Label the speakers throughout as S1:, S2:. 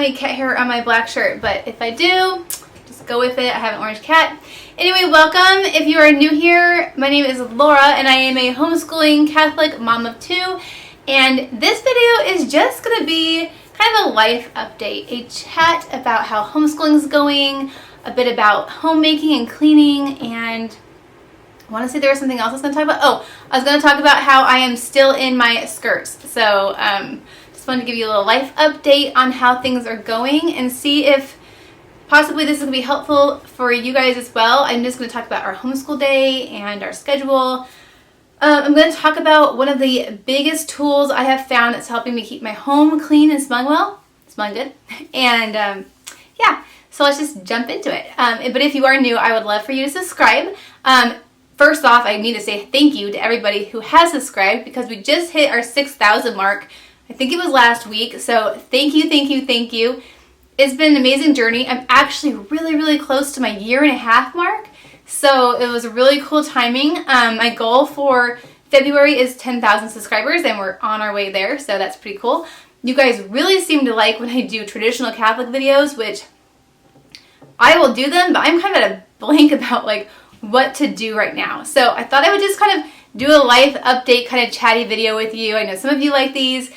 S1: any cat hair on my black shirt, but if I do, just go with it. I have an orange cat. Anyway, welcome. If you are new here, my name is Laura and I am a homeschooling Catholic mom of 2. And this video is just going to be kind of a life update, a chat about how homeschooling is going, a bit about homemaking and cleaning, and I want to say there was something else I was going to talk about. Oh, I was going to talk about how I am still in my skirts. So just wanted to give you a little life update on how things are going and see if possibly this is going to be helpful for you guys as well. I'm just going to talk about our homeschool day and our schedule. I'm going to talk about one of the biggest tools I have found that's helping me keep my home clean and smelling good. And yeah, so let's just jump into it. But if you are new, I would love for you to subscribe. First off, I need to say thank you to everybody who has subscribed because we just hit our 6,000 mark. I think it was last week. So thank you, thank you, thank you. It's been an amazing journey. I'm actually really close to my 1.5 year mark. So it was a really cool timing. My goal for February is 10,000 subscribers and we're on our way there. So that's pretty cool. You guys really seem to like when I do traditional Catholic videos, which I will do them, but I'm kind of at a blank about like what to do right now. So I thought I would just kind of do a life update kind of chatty video with you. I know some of you like these.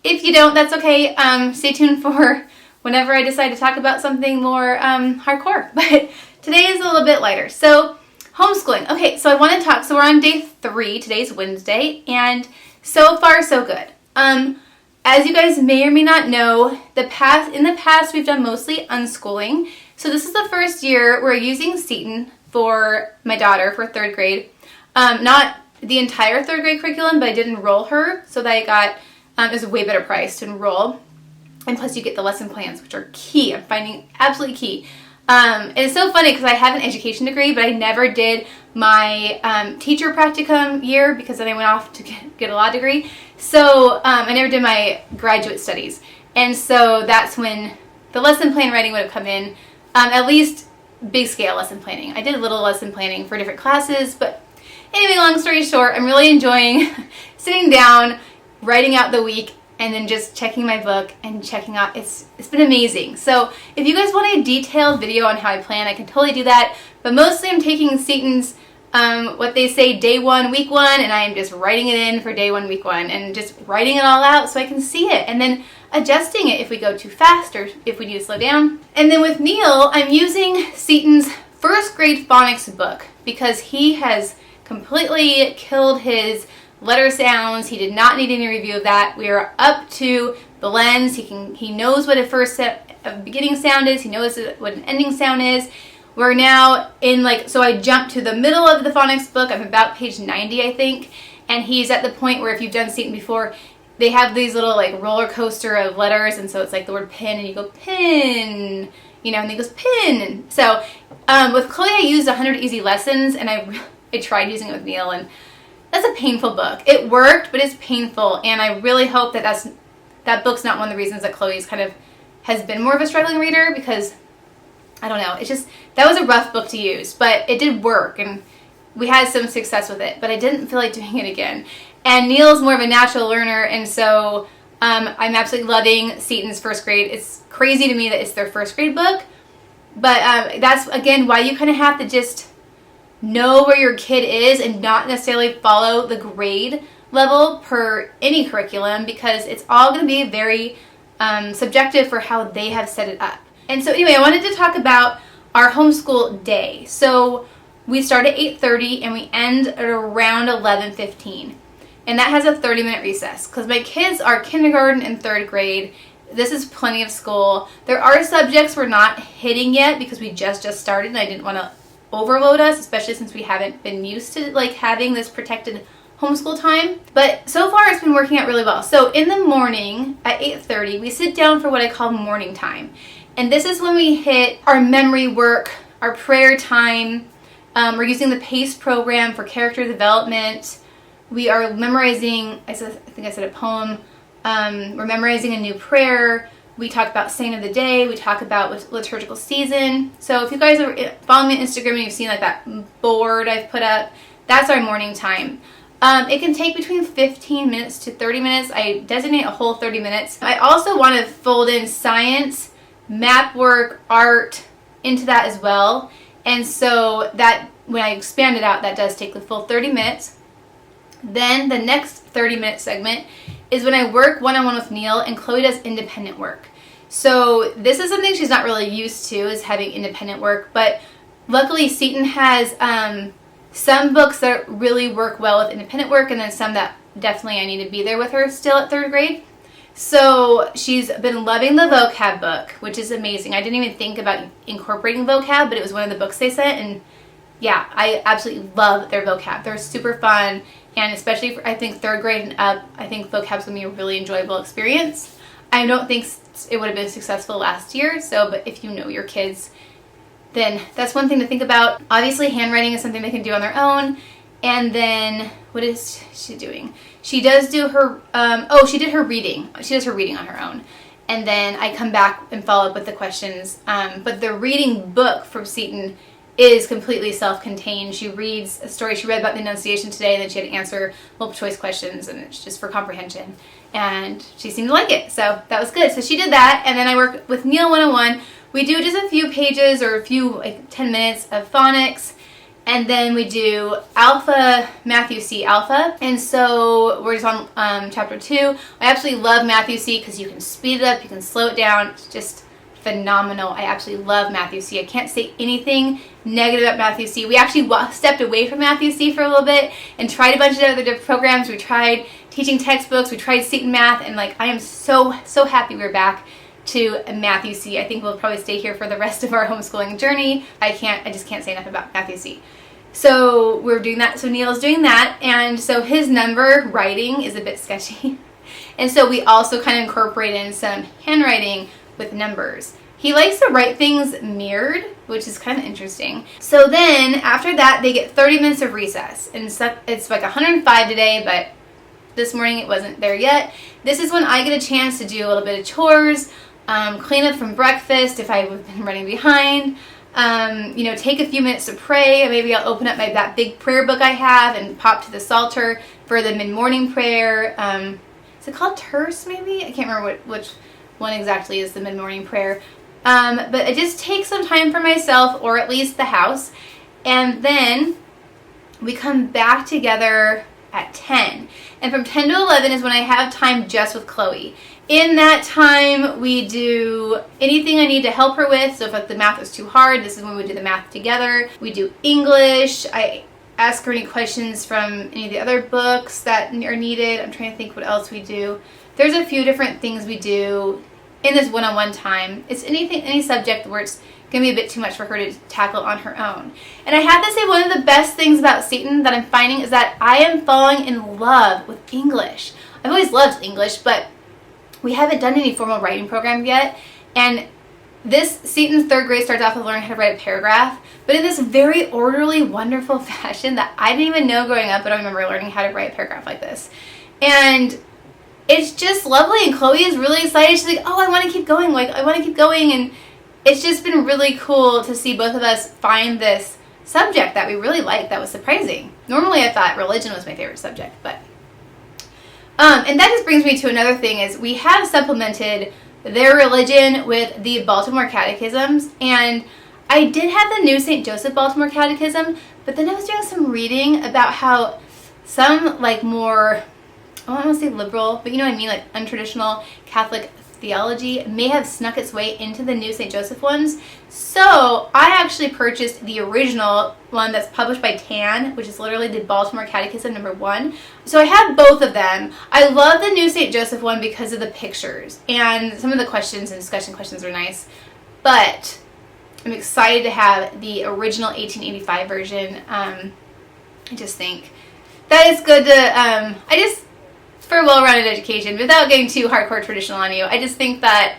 S1: If you don't, that's okay. Stay tuned for whenever I decide to talk about something more hardcore. But today is a little bit lighter. So homeschooling. Okay, so I want to talk. So we're on day 3. Today's Wednesday. And so far, so good. As you guys may or may not know, in the past we've done mostly unschooling. So this is the first year we're using seton for my daughter for 3rd grade. Not the entire 3rd grade curriculum, but I did enroll her so that I got, it was a way better price to enroll. And plus you get the lesson plans, which are key. I'm finding absolutely key. And it's so funny because I have an education degree, but I never did my teacher practicum year because then I went off to get a law degree. So I never did my graduate studies. And so that's when the lesson plan writing would have come in, at least big scale lesson planning. I did a little lesson planning for different classes, but anyway, long story short, I'm really enjoying sitting down, writing out the week, and then just checking my book and checking out. It's been amazing. So if you guys want a detailed video on how I plan, I can totally do that. But mostly I'm taking Seton's, what they say, day 1, week 1, and I am just writing it in for day 1, week 1, and just writing it all out so I can see it, and then adjusting it if we go too fast or if we need to slow down. And then with Neil, I'm using Seton's 1st grade phonics book because he has completely killed his letter sounds. He did not need any review of that. We are up to the lens. He knows what a beginning sound is. He knows what an ending sound is. We're now in so I jumped to the middle of the phonics book. I'm about page 90, I think. And he's at the point where if you've done Seton before, they have these little roller coaster of letters. And so it's like the word pin and you go pin, and he goes pin. So with Chloe, I used 100 Easy Lessons and I tried using it with Neil, and that's a painful book. It worked, but it's painful. And I really hope that book's not one of the reasons that Chloe's kind of has been more of a struggling reader, because I don't know. It's just, that was a rough book to use, but it did work and we had some success with it, but I didn't feel like doing it again. And Neil's more of a natural learner, and so I'm absolutely loving Seton's 1st grade. It's crazy to me that it's their 1st grade book, but that's, again, why you kind of have to just know where your kid is and not necessarily follow the grade level per any curriculum, because it's all going to be very subjective for how they have set it up. And so anyway, I wanted to talk about our homeschool day. So we start at 8:30 and we end at around 11:15. And that has a 30-minute recess because my kids are kindergarten and 3rd grade. This is plenty of school. There are subjects we're not hitting yet because we just started and I didn't want to overload us, especially since we haven't been used to having this protected homeschool time. But so far it's been working out really well. So in the morning at 8:30, we sit down for what I call morning time. And this is when we hit our memory work, our prayer time. We're using the PACE program for character development. We are memorizing, I think I said a poem. We're memorizing a new prayer. We talk about saint of the day. We talk about liturgical season. So if you guys are following me on Instagram and you've seen that board I've put up, that's our morning time. It can take between 15 minutes to 30 minutes. I designate a whole 30 minutes. I also want to fold in science, map work, art into that as well. And so that, when I expand it out, that does take the full 30 minutes. Then the next 30-minute segment is when I work one-on-one with Neil, and Chloe does independent work. So this is something she's not really used to, is having independent work, but luckily Seton has some books that really work well with independent work, and then some that definitely I need to be there with her still at 3rd grade. So she's been loving the vocab book, which is amazing. I didn't even think about incorporating vocab, but it was one of the books they sent, and yeah, I absolutely love their vocab. They're super fun, and especially for, I think, 3rd grade and up, I think vocab's going to be a really enjoyable experience. I don't think it would have been successful last year, but if you know your kids, then that's one thing to think about. Obviously, handwriting is something they can do on their own. And then, what is she doing? She does do her, she did her reading. She does her reading on her own. And then I come back and follow up with the questions. But the reading book from Seton is completely self-contained. She reads a story she read about the Annunciation today, and then she had to answer multiple choice questions, and it's just for comprehension. And she seemed to like it, so that was good. So she did that, and then I work with Neil one-on-one. We do just a few pages or a few, like 10 minutes of phonics, and then we do Alpha, Matthew C. Alpha. And so we're just on chapter 2. I absolutely love Matthew C. because you can speed it up, you can slow it down. It's just phenomenal. I absolutely love Matthew C. I can't say anything negative about Matthew C. We actually stepped away from Matthew C. for a little bit and tried a bunch of other different programs. We tried teaching textbooks, we tried Seton Math, and like I am so happy we're back to Matthew C. I think we'll probably stay here for the rest of our homeschooling journey. I just can't say enough about Matthew C. So we're doing that. So Neil's doing that, and so his number writing is a bit sketchy. And so we also kind of incorporate in some handwriting with numbers. He likes to write things mirrored, which is kind of interesting. So then after that, they get 30 minutes of recess, and so it's like 105 today, but this morning it wasn't there yet. This is when I get a chance to do a little bit of chores, clean up from breakfast if I've been running behind, take a few minutes to pray. Maybe I'll open up that big prayer book I have and pop to the Psalter for the mid-morning prayer. Is it called Terse maybe? I can't remember which one exactly is the mid-morning prayer. But I just take some time for myself, or at least the house, and then we come back together at 10. And from 10 to 11 is when I have time just with Chloe. In that time, we do anything I need to help her with. So if the math is too hard, this is when we do the math together. We do English. I ask her any questions from any of the other books that are needed. I'm trying to think what else we do. There's a few different things we do in this one-on-one time. It's any subject where it's going to be a bit too much for her to tackle on her own. And I have to say, one of the best things about Seton that I'm finding is that I am falling in love with English. I've always loved English, but we haven't done any formal writing program yet. And this Seton's 3rd grade starts off with learning how to write a paragraph, but in this very orderly, wonderful fashion that I didn't even know growing up, but I remember learning how to write a paragraph like this. And it's just lovely, and Chloe is really excited. She's like, oh, I want to keep going. And it's just been really cool to see both of us find this subject that we really like. That was surprising. Normally I thought religion was my favorite subject, but and that just brings me to another thing, is we have supplemented their religion with the Baltimore catechisms, and I did have the New St. Joseph Baltimore Catechism, but then I was doing some reading about how some more, I don't want to say liberal, but you know what I mean, like untraditional Catholic theology may have snuck its way into the New St. Joseph ones. So I actually purchased the original one that's published by TAN, which is literally the Baltimore Catechism #1. So I have both of them. I love the New St. Joseph one because of the pictures, and some of the questions and discussion questions are nice, but I'm excited to have the original 1885 version. I just think that it's good to, for a well-rounded education, without getting too hardcore traditional on you, I just think that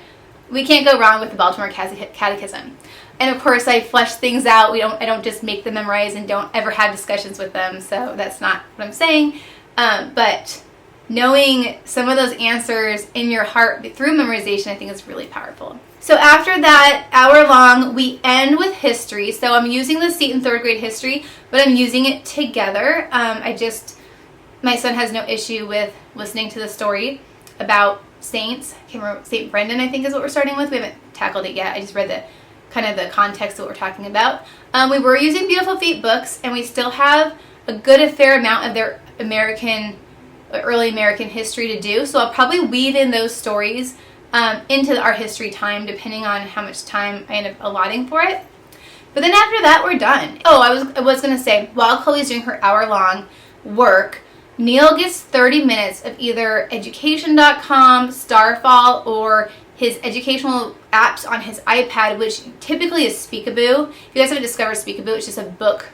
S1: we can't go wrong with the Baltimore Catechism. And of course, I flesh things out. I don't just make them memorize and don't ever have discussions with them, so that's not what I'm saying. But knowing some of those answers in your heart through memorization, I think is really powerful. So after that hour long, we end with history. So I'm using the Seton 3rd grade history, but I'm using it together. My son has no issue with listening to the story about saints. I can't remember, St. Brendan I think is what we're starting with. We haven't tackled it yet. I just read the kind of the context of what we're talking about. We were using Beautiful Feet books, and we still have a good fair amount of their early American history to do. So I'll probably weave in those stories into our history time, depending on how much time I end up allotting for it. But then after that, we're done. Oh, I was going to say, while Chloe's doing her hour-long work, Neil gets 30 minutes of either education.com, Starfall, or his educational apps on his iPad, which typically is Speakaboo. If you guys haven't discovered Speakaboo, it's just a book.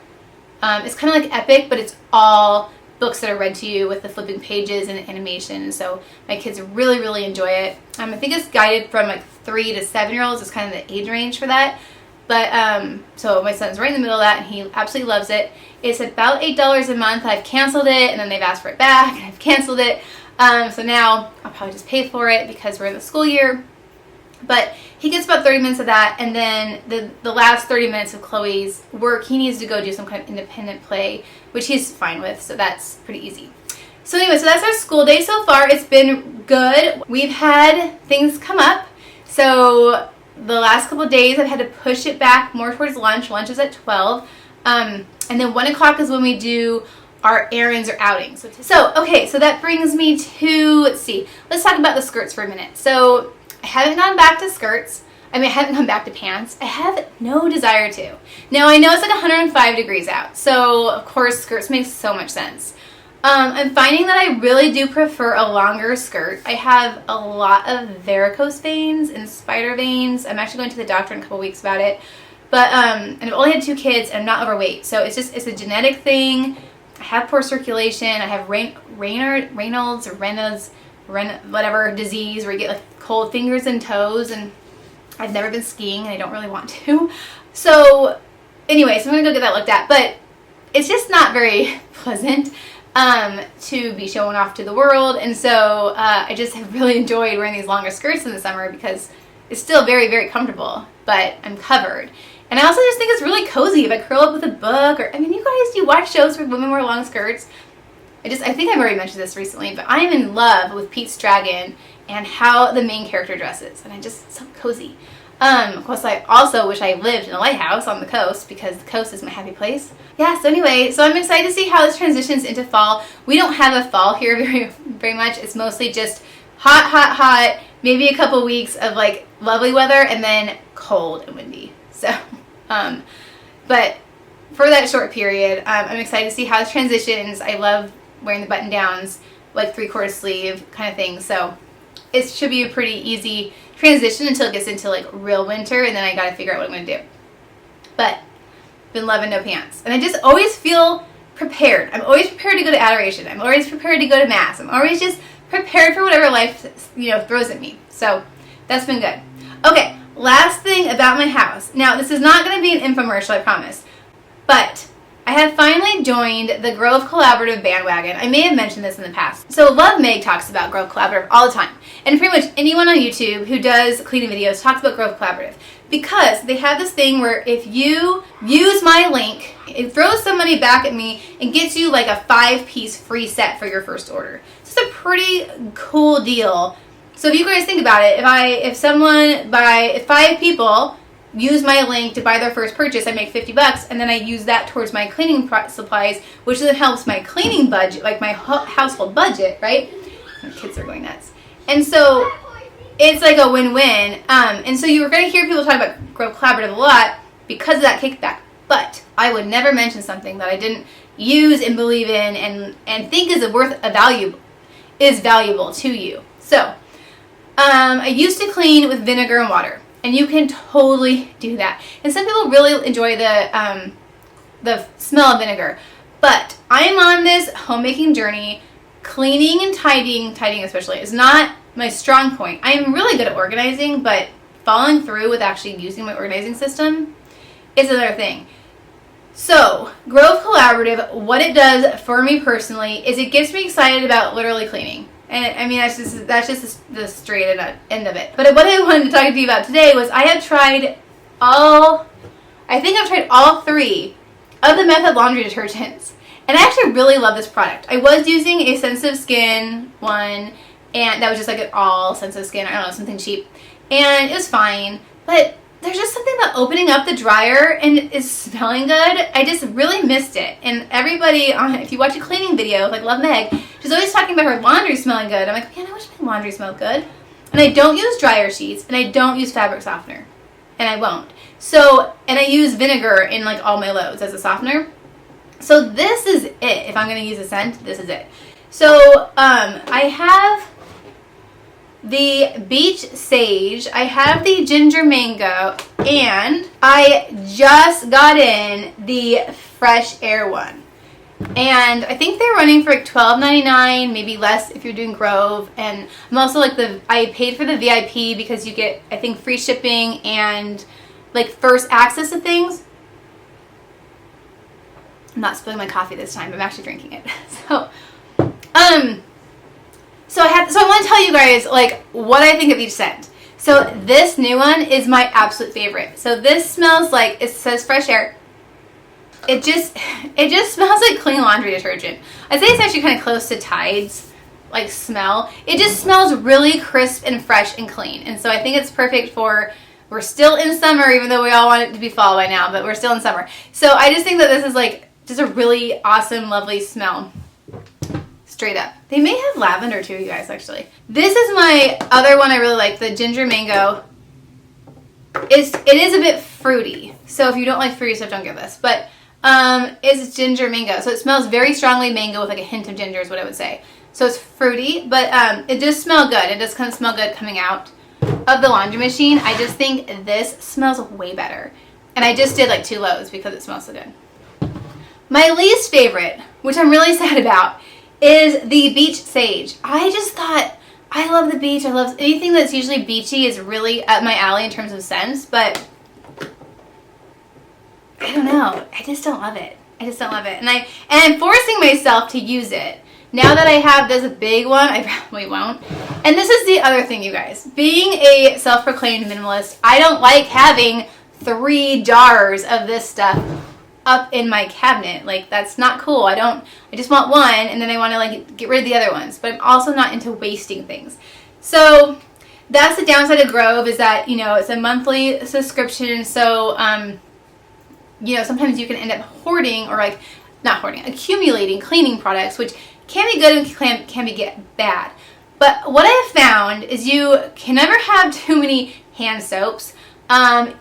S1: It's kind of like Epic, but it's all books that are read to you with the flipping pages and animation. So my kids really, really enjoy it. I think it's guided from like 3 to 7-year-olds. It's kind of the age range for that. But, so my son's right in the middle of that, and he absolutely loves it. It's about $8 a month. I've canceled it, and then they've asked for it back, and I've canceled it. So now I'll probably just pay for it because we're in the school year. But he gets about 30 minutes of that, and then the last 30 minutes of Chloe's work, he needs to go do some kind of independent play, which he's fine with, so that's pretty easy. So anyway, so that's our school day so far. It's been good. We've had things come up. So the last couple of days I've had to push it back more towards lunch. Lunch is at 12. And then 1 o'clock is when we do our errands or outings. Okay, so that brings me to, let's talk about the skirts for a minute. So I haven't gone back to skirts. I haven't gone back to pants. I have no desire to. Now, I know it's like 105 degrees out, so of course skirts make so much sense. I'm finding that I really do prefer a longer skirt. I have a lot of varicose veins and spider veins. I'm actually going to the doctor in a couple weeks about it. But, and I've only had 2 kids, and I'm not overweight, so it's a genetic thing. I have poor circulation. I have Raynaud's whatever disease where you get like cold fingers and toes, and I've never been skiing, and I don't really want to. So anyway, so I'm gonna go get that looked at, but it's just not very pleasant to be showing off to the world. And so I just have really enjoyed wearing these longer skirts in the summer because it's still very, very comfortable, but I'm covered. And I also just think it's really cozy if I curl up with a book, or, you guys do watch shows where women wear long skirts. I think I've already mentioned this recently, but I am in love with Pete's Dragon and how the main character dresses, and it's so cozy. Of course, I also wish I lived in a lighthouse on the coast because the coast is my happy place. Yeah, so anyway, so I'm excited to see how this transitions into fall. We don't have a fall here very much. It's mostly just hot, hot, hot, maybe a couple weeks of like lovely weather, and then cold and windy. So, but for that short period, I'm excited to see how this transitions. I love wearing the button downs, like 3/4 sleeve kind of thing. So it should be a pretty easy transition until it gets into like real winter, and then I gotta figure out what I'm gonna do. But been loving no pants, and I just always feel prepared. I'm always prepared to go to adoration. I'm always prepared to go to mass. I'm always just prepared for whatever life throws at me. So that's been good. Okay, last thing about my house. Now this is not going to be an infomercial, I promise, but I have finally joined the Grove Collaborative bandwagon. I may have mentioned this in the past. So Love Meg talks about Grove Collaborative all the time. And pretty much anyone on YouTube who does cleaning videos talks about Grove Collaborative. Because they have this thing where if you use my link, it throws some money back at me and gets you like a 5-piece free set for your first order. So it's a pretty cool deal. So if you guys think about it, if 5 people use my link to buy their first purchase, I make $50, and then I use that towards my cleaning supplies, which then helps my cleaning budget, like my household budget, right? My kids are going nuts. And so it's like a win-win. And so you were going to hear people talk about Grove Collaborative a lot because of that kickback. But I would never mention something that I didn't use and believe in and think is valuable to you. So I used to clean with vinegar and water. And you can totally do that. And some people really enjoy the smell of vinegar. But I am on this homemaking journey. Cleaning and tidying especially, is not my strong point. I am really good at organizing, but following through with actually using my organizing system is another thing. So, Grove Collaborative, what it does for me personally is it gets me excited about literally cleaning. And that's just the straight end of it. But what I wanted to talk to you about today was I've tried all 3 of the Method laundry detergents. And I actually really love this product. I was using a sensitive skin one, and that was just like an all sensitive skin, I don't know, something cheap, and it was fine. But there's just something about opening up the dryer and it's smelling good. I just really missed it. And everybody, if you watch a cleaning video, like Love Meg, she's always talking about her laundry smelling good. I'm like, man, I wish my laundry smelled good. And I don't use dryer sheets, and I don't use fabric softener, and I won't. So, and I use vinegar in like all my loads as a softener. So this is it. If I'm going to use a scent, this is it. So I have the beach sage, I have the ginger mango, and I just got in the fresh air one. And I think they're running for like $12.99, maybe less if you're doing Grove. And I'm also like I paid for the VIP because you get, I think, free shipping and like first access to things. I'm not spilling my coffee this time. I'm actually drinking it. So I want to tell you guys like what I think of each scent. So this new one is my absolute favorite. So this smells like, it says fresh air. It just smells like clean laundry detergent. I'd say it's actually kind of close to Tide's like smell. It just smells really crisp and fresh and clean. And so I think it's perfect for, we're still in summer, even though we all want it to be fall by now, but we're still in summer. So I just think that this is like just a really awesome, lovely smell. Straight up. They may have lavender too, you guys, actually. This is my other one I really like, the ginger mango. It is a bit fruity. So if you don't like fruity stuff, don't get this. But it's ginger mango. So it smells very strongly mango with like a hint of ginger is what I would say. So it's fruity, but it does smell good. It does kind of smell good coming out of the laundry machine. I just think this smells way better. And I just did like 2 loads because it smells so good. My least favorite, which I'm really sad about, is the beach sage. I just thought, I love the beach. I love anything that's usually beachy is really up my alley in terms of scents, but I don't know. I just don't love it. I just don't love it. And I'm forcing myself to use it. Now that I have this big one, I probably won't. And this is the other thing, you guys. Being a self-proclaimed minimalist, I don't like having 3 jars of this stuff up in my cabinet. Like, that's not cool. I just want one, and then I want to like get rid of the other ones. But I'm also not into wasting things. So that's the downside of Grove, is that, you know, it's a monthly subscription. So you know, sometimes you can end up hoarding, or like not hoarding, accumulating cleaning products, which can be good and can be bad. But what I have found is you can never have too many hand soaps.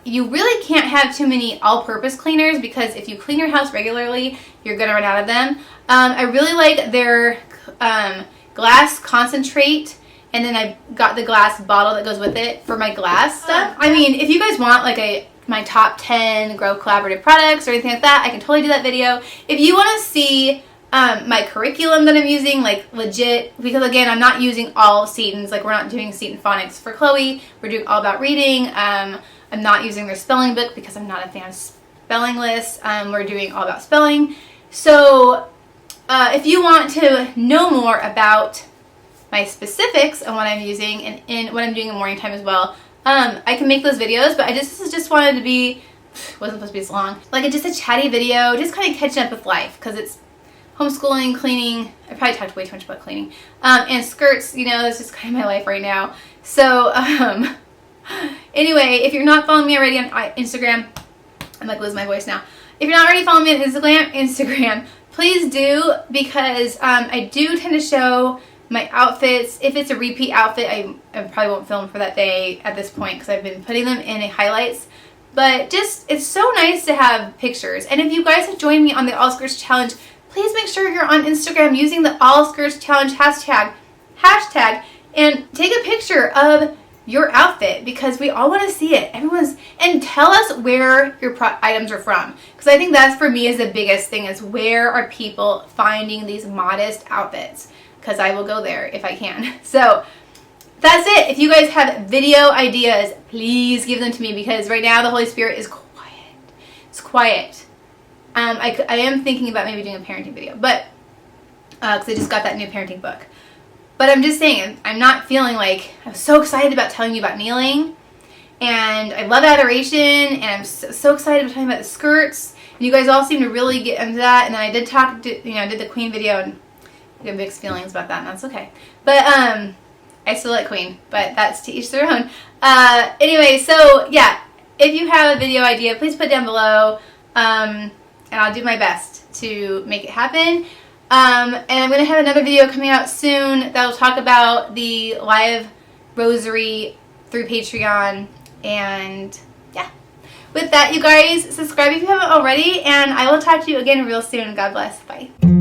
S1: You really can't have too many all-purpose cleaners, because if you clean your house regularly, you're going to run out of them. I really like their glass concentrate, and then I got the glass bottle that goes with it for my glass stuff. I mean, if you guys want like my top 10 Grove collaborative products or anything like that, I can totally do that video. If you want to see my curriculum that I'm using, like legit, because again, I'm not using all setons. Like, we're not doing seton phonics for Chloe. We're doing all about reading. I'm not using their spelling book because I'm not a fan of spelling lists. We're doing all about spelling. So if you want to know more about my specifics on what I'm using and what I'm doing in morning time as well, I can make those videos, but this is just wanted to be, wasn't supposed to be this long, like just a chatty video, just kind of catching up with life, because it's homeschooling, cleaning. I probably talked way too much about cleaning, and skirts. You know, that's just kind of my life right now. So anyway, if you're not following me already on Instagram, I'm like losing my voice now. If you're not already following me on Instagram, please do, because I do tend to show my outfits. If it's a repeat outfit, I probably won't film for that day at this point, because I've been putting them in highlights. But just, it's so nice to have pictures. And if you guys have joined me on the All Skirts Challenge, please make sure you're on Instagram using the All Skirts Challenge hashtag, and take a picture of your outfit, because we all want to see it. And tell us where your items are from, because I think that's, for me, is the biggest thing, is where are people finding these modest outfits, because I will go there if I can. So that's it. If you guys have video ideas, please give them to me, because right now the Holy Spirit is quiet. It's quiet. I am thinking about maybe doing a parenting video, but because I just got that new parenting book. But I'm just saying, I'm not feeling like, I'm so excited about telling you about kneeling, and I love adoration, and I'm so excited about talking about the skirts, and you guys all seem to really get into that. And then I did did the Queen video, and I had mixed feelings about that, and that's okay. But I still like Queen, but that's to each their own. Anyway, so yeah, if you have a video idea, please put it down below, and I'll do my best to make it happen. And I'm going to have another video coming out soon that will talk about the live rosary through Patreon. And yeah, with that, you guys, subscribe if you haven't already, and I will talk to you again real soon. God bless. Bye.